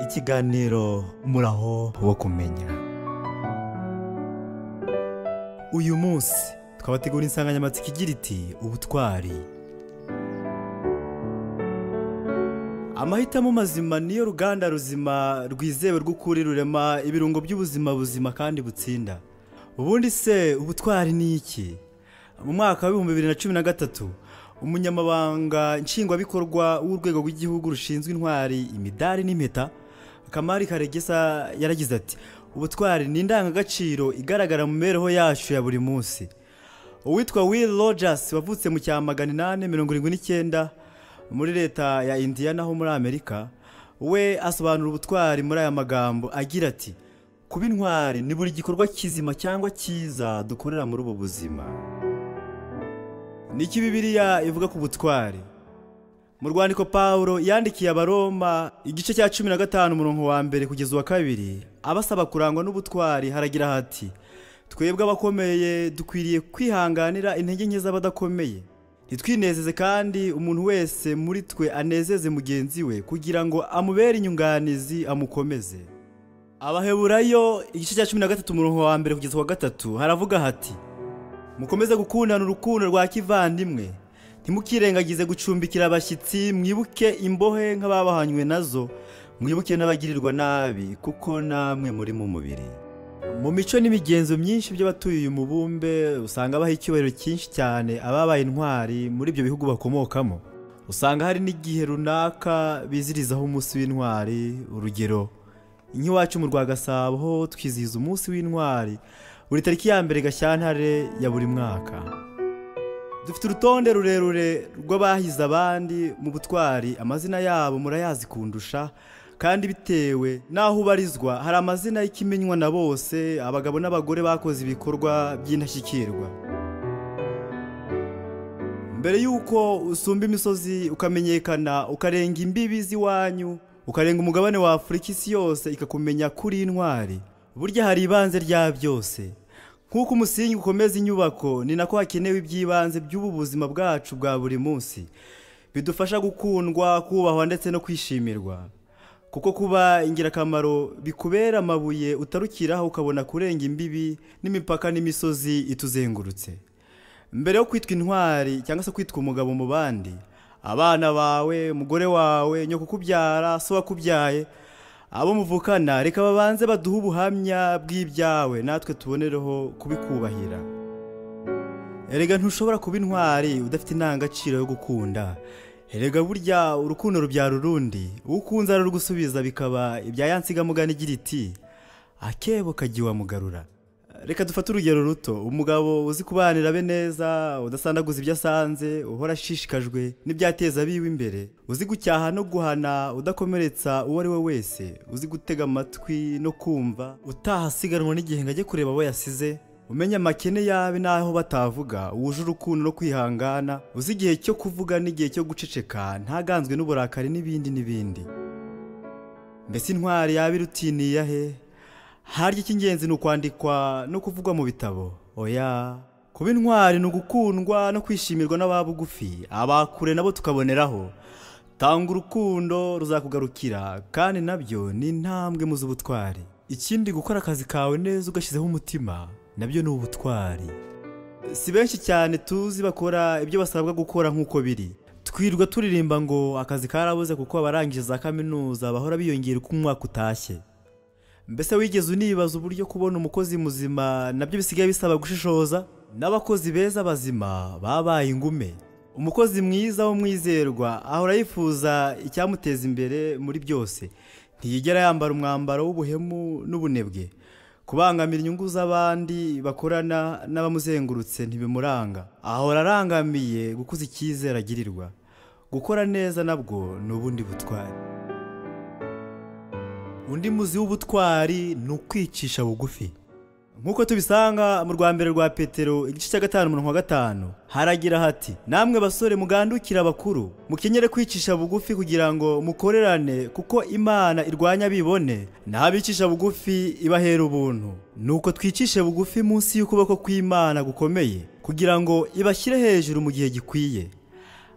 ikiganiro muraho wo kumenya. Uyu munsi twabategura insanganyamatsiko igira iti ubutwari. Amahitamo mazima niyo ruganda ruzima rwizewe rw'ukuri rurema ibirungo by'ubuzima buzima kandi butsinda. Ubundi se ubutwari ni iki? Mu mwaka wa 2013 umunyamabanga nshingwabikorwa w'urwego rw'igihugu rushinzwe intwari, imidari n'impeta, Kamari Karegesa yaragize ati ubutwari ni indangagaciro igaragara mu mibereho yacu ya buri munsi. Uwitwa Will Rogers wavutse mu cya 1879 muri leta ya Indiana ho muri Amerika, we asobanura ubutwari muri aya magambo agira ati kuba intwari ni buri gikorwa kizima cyangwa cyiza dukorera muri ubu buzima. Niki Bibiliya ivuga ku butwari? Mu rwandiko Pawulo yandikiye Abaroma igice cya 15 umurongo wa mbere kugeza wa kabiri, abasaba kurangwa n'ubutwari haragira hati twebwe abakomeye dukwiriye kwihanganira intege nke z'abadakomeye, nitwinezeze kandi umuntu wese muri twe anezeze mugenzi we kugira ngo amubere inyunganizi amukomeze. Abaheburayo igice cya 13 umurongo wa mbere kugeza wa gatatu haravuga hati mukomeze gukundana urukundo rwa kivandimwe, ntimukirengagize gucumbikira abashyitsi, mwibuke imbohe nk'ababahanywe nazo, mwibuke n'abagirirwa nabi kuko namwe muri mu mubiri. Mu mico n'imigenzo myinshi by'abatuye uyu mubumbe usanga baha icyubahiro cyinshi cyane ababaye intwari muri ibyo bihugu bakomokamo. Usanga hari n'igihe runaka bizirizaho umunsi w'intwari. Urugero, nk'iwacu mu Rwagasabo ho twizihiza umunsi w'intwari buri tariki ya mbere Gashyantare ya buri mwaka. Dufite urutonde rurerure rw'abahize abandi mu butwari, amazina yabo murayazi kundusha, kandi bitewe naho ubarizwa hari amazina y'ikimenywa na bose, abagabo n'abagore bakoze ibikorwa by'intashyikirwa. Mbere yuko usumba imisozi ukamenyekana, ukarenga imbibi z'iwanyu, ukarenga umugabane wa Afurika, isi yose ikakumenya kuri intwari, burya hari ibanze rya byose. Nk'uko umusingi ukomeza inyubako, ni nako hakenewe iby'ibanze by'ubu buzima bwacu bwa buri munsi bidufasha gukundwa, kubahwa ndetse no kwishimirwa. Kuko kuba ingirakamaro bikubera amabuye utarukiraho ukabona kurenga imbibi n'imipaka n'imisozi ituzengurutse. Mbere yo kwitwa intwari cyangwa se kwitwa umugabo mu bandi, abana bawe, umugore wawe, nyoko kubyara, so wakubyaye, abo muvukana reka babanze baduha ubuhamya bw'ibyawe natwe tubonereho kubikubahira. Erega ntushobora kuba intwari udafite intangagaciro yo gukunda. Erega burya urukundo rubyara urundi, ukunze ararugusubiza bikaba ibya yansigamugani igira iti akebo kagiwa mugarura. Reka dufate urugero ruto, umugabo uzi kubanira be neza, udasandaguza ibyo asanze, uhora ashishikajwe n'ibyateza biwe imbere, uzi gucyaha no guhana, udakomeretsa uwo ari we wese, uzi gutega amatwi no kumva, utahasiganwa n'igihe ngo ajye kureba abo yasize, umenya amakene yabe n'aho batavuga, wuje urukundo no kwihangana, uzi igihe cyo kuvuga n'igihe cyo guceceka, ntaganzwe n'uburakari n'ibindi n'ibindi. Mbese intwari yabe irutiniye he? Harya icy'ingenzi ni ukwandikwa no kuvugwa mu bitabo? Oya, kuba intwari ni ugukundwa no kwishimirwa n'ababugufi, abakure nabo tukaboneraho. Tanga urukundo ruzakugarukira, kandi nabyo ni intambwe mu z'ubutwari. Ikindi, gukora akazi kawe neza ugashyizeho umutima, nabyo ni ubutwari. Si benshi cyane tuzi bakora ibyo basabwa gukora nk'uko biri. Twirwa turirimba ngo akazi karabuze kuko abarangije za kaminuza bahora biyongera uko umwaka utashye. Mbese wigeze unibaza uburyo kubona umukozi muzima nabyo bisigaye bisaba gushishoza? N'abakozi beza bazima babaye ingume. Umukozi mwiza w'umwizerwa ahora yifuza icyamuteza imbere muri byose, ntiyigera yambara umwambaro w'ubuhemu n'ubunebwe. Kubangamira inyungu z'abandi bakorana n'abamuzengurutse ntibimuranga, ahora arangamiye gukuza icyizere agirirwa. Gukora neza nabwo ni ubundi butwari. Undi muzi w'ubutwari ni ukwicisha bugufi. Nk'uko tubisanga mu rwambere rwa Petero igice cya 5 umurongo wa 5 haragira hati namwe basore mugandukira abakuru, mukenyere kwicisha bugufi kugira ngo mukorerane, kuko Imana irwanya bibone n'abicisha bugufi ibahera ubuntu. Nuko twicishe bugufi munsi y'ukuboko kw'Imana gukomeye kugira ngo ibashyire hejuru mu gihe gikwiye.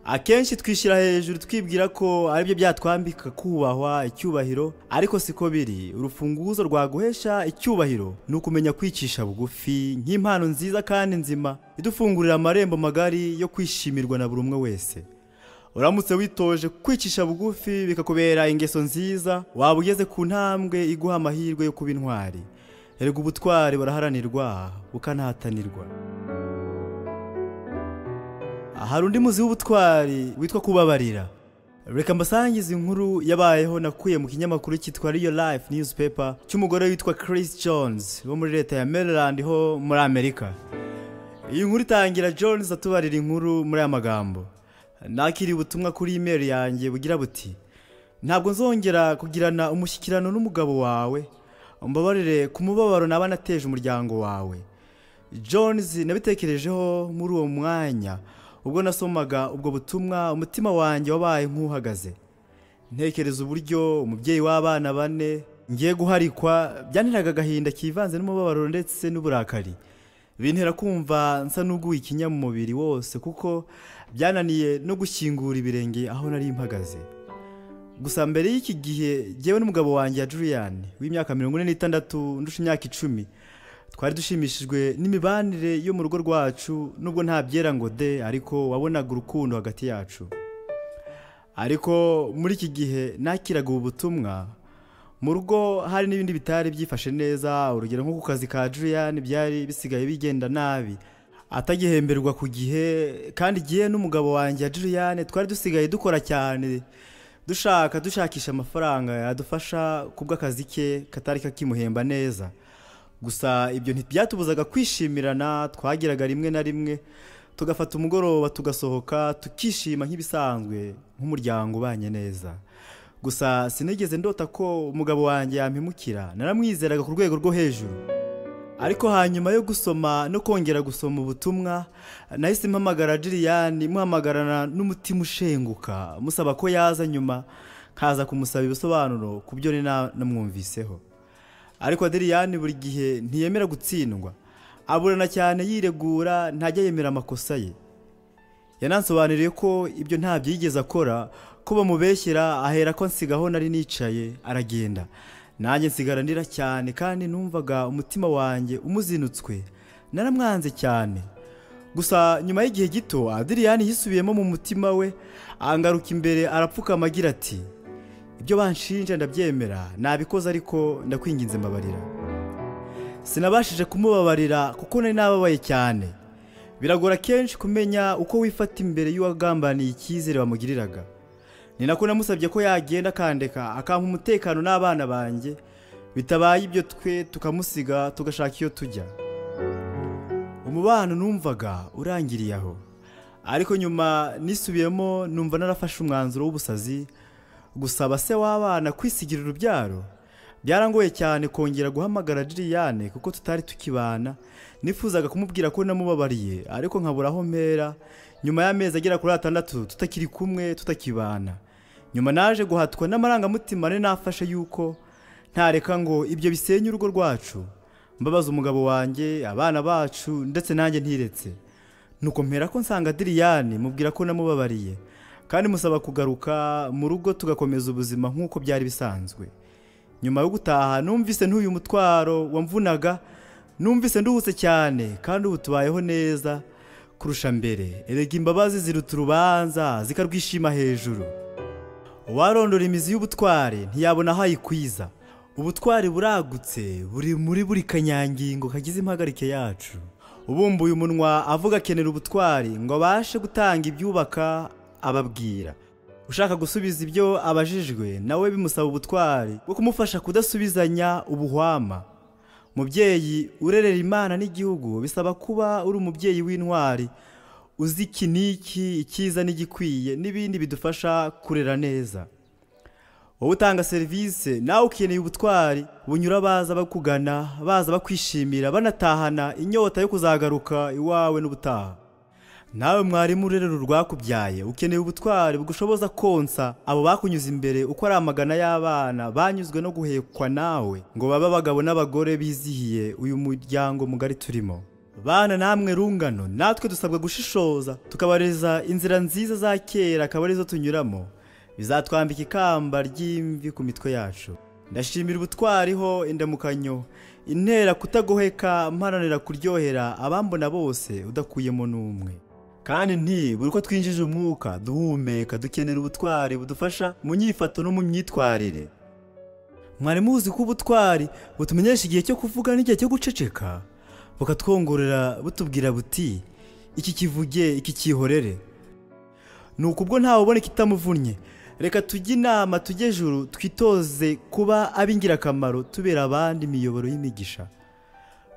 akenshi twishyira hejuru twibwira ko aribyo byatwambika kubahwa icyubahiro, ariko siko biri. Urufunguzo rwaguhesha icyubahiro ni ukumenya kwicisha bugufi nk'impano nziza kandi nzima idufungurira amarembo magari yo kwishimirwa na buri umwe wese. Uramutse witoje kwicisha bugufi bikakubera ingeso nziza, waba ugeze ku ntambwe iguha amahirwe yo kuba intwari. Erega ubutwari buraharanirwa bukanahatanirwa. Hari undi muzi w'ubutwari witwa kubabarira. Reka mbasangize inkuru yabayeho nakuye mu kinyamakuru cyitwa Real Life Newspaper cy'umugore witwa Chris Jones wo muri leta ya Maryland ho muri Amerika. Iyi nkuru itangira Jones atubarira inkuru muri aya magambo: nakiriye ubutumwa kuri email yanjye bugira buti, ntabwo nzongera kugirana umushyikirano n'umugabo wawe, umbabarire ku mubabaro naba nateje umuryango wawe. Jones nabitekerejeho muri uwo mwanya ubwo nasomaga ubwo butumwa, umutima wanjye wabaye nk'uhagaze. Ntekereza uburyo umubyeyi w'abana 4 ngiye guharikwa byanteraga agahinda kivanze n'umubabaro ndetse n'uburakari. Bintera kumva nsa n'uguye ikinya mu mubiri wose, kuko byananiye no gushyingura ibirenge aho nari mpagaze. Gusa mbere y'iki gihe jyewe n'umugabo wanjye ya Julian w'imyaka 46 ndusha imyaka 10 twari dushimishijwe n'imibanire yo mu rugo rwacu, nubwo nta byera ngo de, ariko wabonaga urukundo hagati yacu. Ariko muri iki gihe nakiraga ubu butumwa, mu rugo hari n'ibindi bitari byifashe neza. Urugero nko ku kazi ka Julian byari bisigaye bigenda nabi, atagihemberwa ku gihe, kandi gihe n'umugabo wanjye ya Julian twari dusigaye dukora cyane dushakisha amafaranga yadufasha kubw'akazi ke katari kakimuhemba neza. Gusa ibyo ntibyatubuzaga kwishimirana. Twagiraga rimwe na rimwe tugafata umugoroba tugasohoka tukishima nk'ibisanzwe nk'umuryango ubanye neza. Gusa sinigeze ndota ko umugabo wanjye yampemukira, naramwizeraga ku rwego rwo hejuru. Ariko hanyuma yo gusoma no kongera gusoma ubutumwa, nahise mpamagara Julian, muhamagarana n'umutima ushenguka musaba ko yaza nyuma kaza kumusaba ibisobanuro ku byo namwumviseho. Ariko Julian buri gihe ntiyemera gutsindwa, aburana cyane yiregura, ntajya yemera amakosa ye. Yanansobanuriye ko ibyo nta byigeze akora, ko bamubeshyera, ahera ko nsigaho nari nicaye aragenda. Nanjye nsigara ndira cyane kandi numvaga umutima wanjye umuzinutswe, naramwanze cyane. Gusa nyuma y'igihe gito Julian yisubiyemo mu mutima we, angaruka imbere arapfukama agira ati, ibyo banshinja ndabyemera, nabikoze ariko ndakwinginze mbabarira. Sinabashije kumubabarira kuko nari nababaye cyane. Biragora kenshi kumenya uko wifata imbere y'uwagambaniye icyizere wamugiriraga. Ni nako namusabye ko yagenda akandeka akampa umutekano n'abana banjye, bitabaye ibyo twe tukamusiga tugashaka iyo tujya. Umubano numvaga urangiriye aho, ariko nyuma nisubiyemo numva narafashe umwanzuro w'ubusazi, gusaba se w'abana kwisigira urubyaro. Byarangoye cyane kongera guhamagara Julian kuko tutari tukibana. Nifuzaga kumubwira ko namubabariye, ariko nkabura aho mpera. Nyuma y'amezi agera kuri 6 tutakiri kumwe, tutakibana, nyuma naje guhatwa n'amarangamutima nafashe yuko ntareka ngo ibyo bisenye urugo rwacu. Mbabaza umugabo wanjye, abana bacu, ndetse nanjye ntiretse. Nuko mpera ko nsanga Julian, mubwira ko namubabariye kandi musaba kugaruka mu rugo tugakomeza ubuzima nk'uko byari bisanzwe. Nyuma yo gutaha numvise ntuyu mutwaro wamvunaga, numvise nduhutse cyane kandi ubu tubayeho neza kurusha mbere. Erega imbabazi ziruta urubanza zikarwishima hejuru. Uwarondora imizi y'ubutware ntiyabona aho ayikwiza. Ubutware buragutse, buri muri buri kanyangingo kagize impagarike yacu. Ubumbuye umunwa avuga akenera ubutware ngo abashe gutanga ibyubaka ababwira. Ushaka gusubiza ibyo abajijwe nawe bimusaba ubutware bwo kumufasha kudasubizanya ubuhwama. Mubyeyi urerera Imana n'igihugu bisaba kuba uri umubyeyi w'intwari, uzi kiniki ikiza n'igikwiye n'ibindi bidufasha kurera neza. Wowe utanga service nawe ukeneye ubutwari bunyura baza bakugana, baza bakwishimira, banatahana inyota yo kuzagaruka iwawe n'ubutaha. Nawe mwarimu urerera urwakubyaye ukeneye ubutwari bugushoboza konsa abo bakunyuza imbere uko ari amagana y'abana banyuzwe no guhekwa nawe ngo baba abagabo n'abagore bizihiye uyu muryango mugari turimo. bana namwe rungano, natwe dusabwa gushishoza tukabareza inzira nziza za kera akaba arizo tunyuramo, bizatwambika ikamba ry'imvi ku mitwe yacu. Ndashimira ubutwariho indamukanyo intera kutagoheka mparanira kuryohera abambona bose udakuyemo n'umwe. Kandi nti buri uko twinjije umwuka duhumeka dukenera ubutwari budufasha mu nyifato no mu myitwarire. Mwari muzi ko ubutwari butumenyesha igihe cyo kuvuga n'igihe cyo guceceka, bukatwongorera butubwira buti iki kivuge iki cyihorere. Nuko ubwo ntawe ubona kitamuvunnye, reka tujye inama tujye juru twitoze kuba ab'ingirakamaro tubera abandi imiyoboro y'imigisha.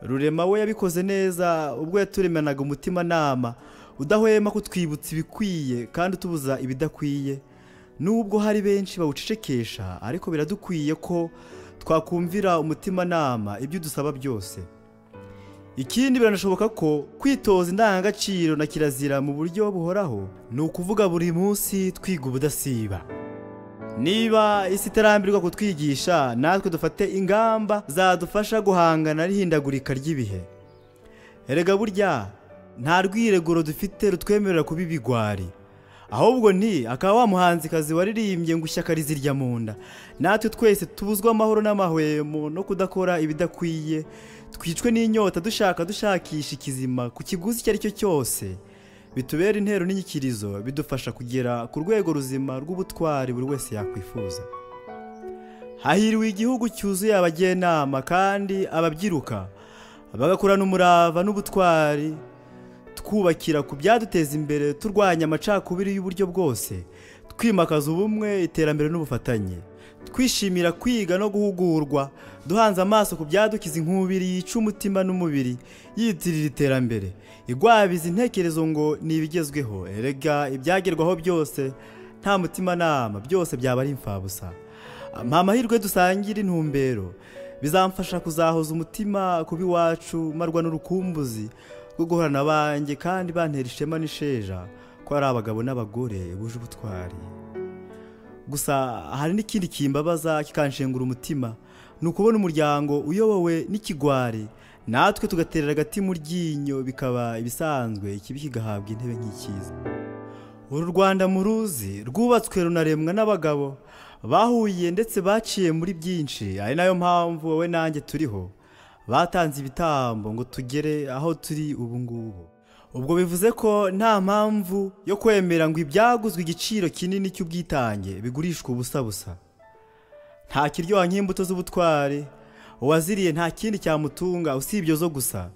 Rurema we yabikoze neza ubwo yaturemanaga umutima nama udahwema kutwibutsa ibikwiye kandi utubuza ibidakwiye. Nubwo hari benshi bawucecekesha, ariko biradukwiye ko twakumvira umutima nama ibyo dusaba byose. Ikindi biranashoboka ko kwitoza indangagaciro na kirazira mu buryo buhoraho ni ukuvuga buri munsi twiga ubudasiba. Niba isi itarambirwa kutwigisha, natwe dufate ingamba zadufasha guhangana n'ihindagurika ry'ibihe. Erega burya nta rwireguro dufite rutwemerera kuba ibigwari, ahubwo ni akaba wa muhanzikazi waririmbye ngo ishyaka rizirya mu nda. Natwe twese tubuzwa amahoro n'amahwemo no kudakora ibidakwiye, twicwe n'inyota dushakisha ikizima ku kiguzi icyo ari cyo cyose, bitubera intero n'inyikirizo bidufasha kugera ku rwego ruzima rw'ubutwari buri wese yakwifuza. Hahiriwe igihugu cyuzuye abagenama kandi ababyiruka bagakurana umurava n'ubutwari, twubakira ku byaduteza imbere, turwanya amacakubiri y'uburyo bwose, twimakaza ubumwe, iterambere n'ubufatanye, twishimira kwiga no guhugurwa, duhanze amaso ku byadukiza inkubiri yica umutima n'umubiri, yitirira iterambere, igwabiza intekerezo ngo ni ibigezweho. Erega ibyagerwaho byose nta mutima nama byose byaba ari imfabusa. Mpa amahirwe dusangira intumbero, bizamfasha kuzahoza umutima kuba iwacu marwa n'urukumbuzi rwo guhorana abanjye kandi bantera ishema n'isheja ko ari abagabo n'abagore buje ubutwari. Gusa hari n'ikindi kimbabaza kikanshengura umutima, ni ukubona umuryango uyobowe n'ikigwari, natwe tugaterera agati mu ryinyo bikaba ibisanzwe, ikibi kigahabwa intebe nk'ikiza. Uru Rwanda muruzi rwubatswe runaremwa n'abagabo bahuye ndetse baciye muri byinshi, ari nayo mpamvu wowe nanjye turiho, batanze ibitambo ngo tugere aho turi ubu ngubu. Ubwo bivuze ko nta mpamvu yo kwemera ngo ibyaguzwe igiciro kinini cy'ubwitange bigurishwa ubusa busa. Nta kiryoha nk'imbuto z'ubutwari, uwaziriye nta kindi cyamutunga usibye zo gusa.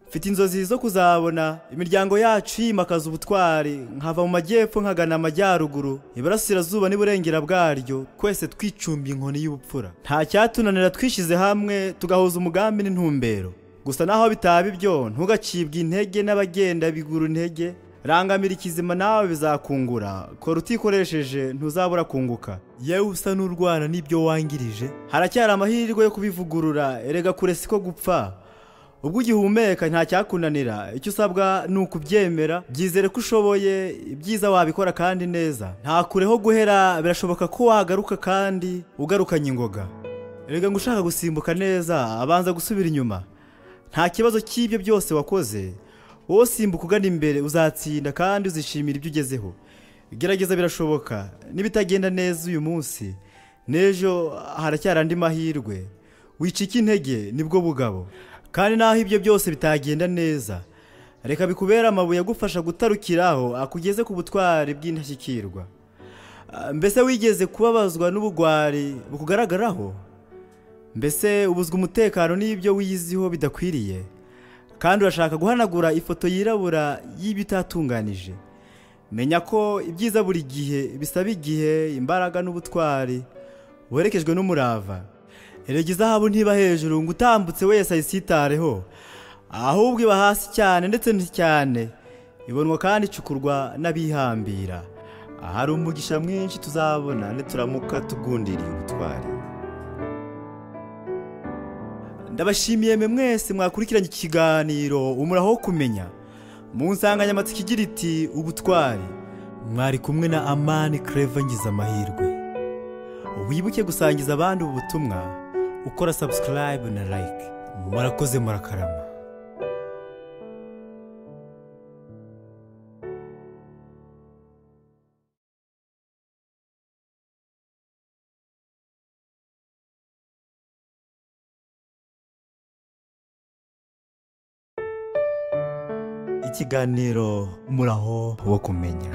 Mfite inzozi zo kuzabona imiryango yacu yimakaza ubutwari, nkava mu majyepfo nkagana amajyaruguru, iburasirazuba n'iburengera bwaryo, twese twicumba inkoni y'ubupfura. Nta cyatunanira twishyize hamwe tugahuza umugambi n'intumbero. Gusa naho bitaba ibyo, ntugacibwe intege n'abagenda bigura intege, rangamira ikizima nawe bizakungura, kora utikoresheje ntuzabura kunguka. Yewe usa n'urwana n'ibyo wangirije, haracyari amahirwe yo kubivugurura. Erega kure siko gupfa, ubwo ugihumeka nta cyakunanira. Icyo usabwa ni ukubyemera, byizere ko ushoboye, ibyiza wabikora kandi neza. Nta kureho guhera, birashoboka ko wagaruka kandi ugarukanye ingoga. Erega ngo ushaka gusimbuka neza abanza gusubira inyuma. Nta kibazo cy'ibyo byose wakoze, wowe simbuka ugana imbere, uzatsinda kandi uzishimira ibyo ugezeho. Gerageza, birashoboka. Nibitagenda neza uyu munsi, n'ejo haracyari andi mahirwe. Wicika intege nibwo bugabo. Kandi naho ibyo byose bitagenda neza, reka bikubera amabuye agufasha gutarukiraho akugeze ku butwari bw'indashyikirwa. Mbese wigeze kubabazwa n'ubugwari bukugaragaraho? Mbese ubuzwa umutekano n'ibyo wiyiziho bidakwiriye, kandi urashaka guhanagura ifoto yirabura y'ibyo utatunganije? Menya ko ibyiza buri gihe bisaba igihe, imbaraga n'ubutwari werekejwe n'umurava. Erega izahabu ntiba hejuru ngo utambutse wese ayisitareho, ahubwo iba hasi cyane ndetse cyane, ibonwa kandi icukurwa n'abihambira. Ahari umugisha mwinshi tuzabona nituramuka tugundiriye ubutwari. Ndabashimiye mwe mwese mwakurikiranye ikiganiro umuraho kumenya, mu nsanganyamatsiko igira iti ubutwari. Mwari kumwe na Amani Clever ngize amahirwe. Wibuke gusangiza abandi ubu butumwa, ukora subscribe na like. Murakoze, murakarama. ikiganiro muraho wo kumenya.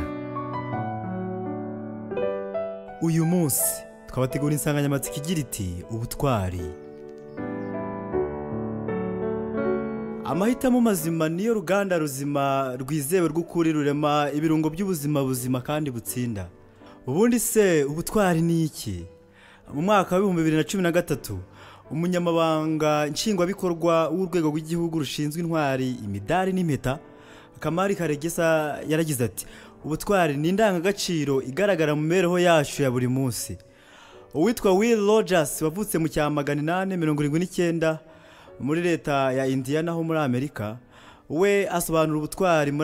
Uyu munsi twabategura insanganyamatsiko igira iti ubutwari. Amahitamo mazima niyo ruganda ruzima rwizewe rw'ukuri rurema ibirungo by'ubuzima buzima kandi butsinda. Ubundi se ubutwari ni iki? Mu mwaka wa 2013 umunyamabanga nshingwabikorwa w'urwego rw'igihugu rushinzwe intwari, imidari n'impeta, Kamari Karegesa yaragize ati ubutwari ni indangagaciro igaragara mu mibereho yacu ya buri munsi. Uwitwa Will Rogers wavutse mu cya 1879 muri leta ya Indiana ho muri Amerika, we asobanura ubutwari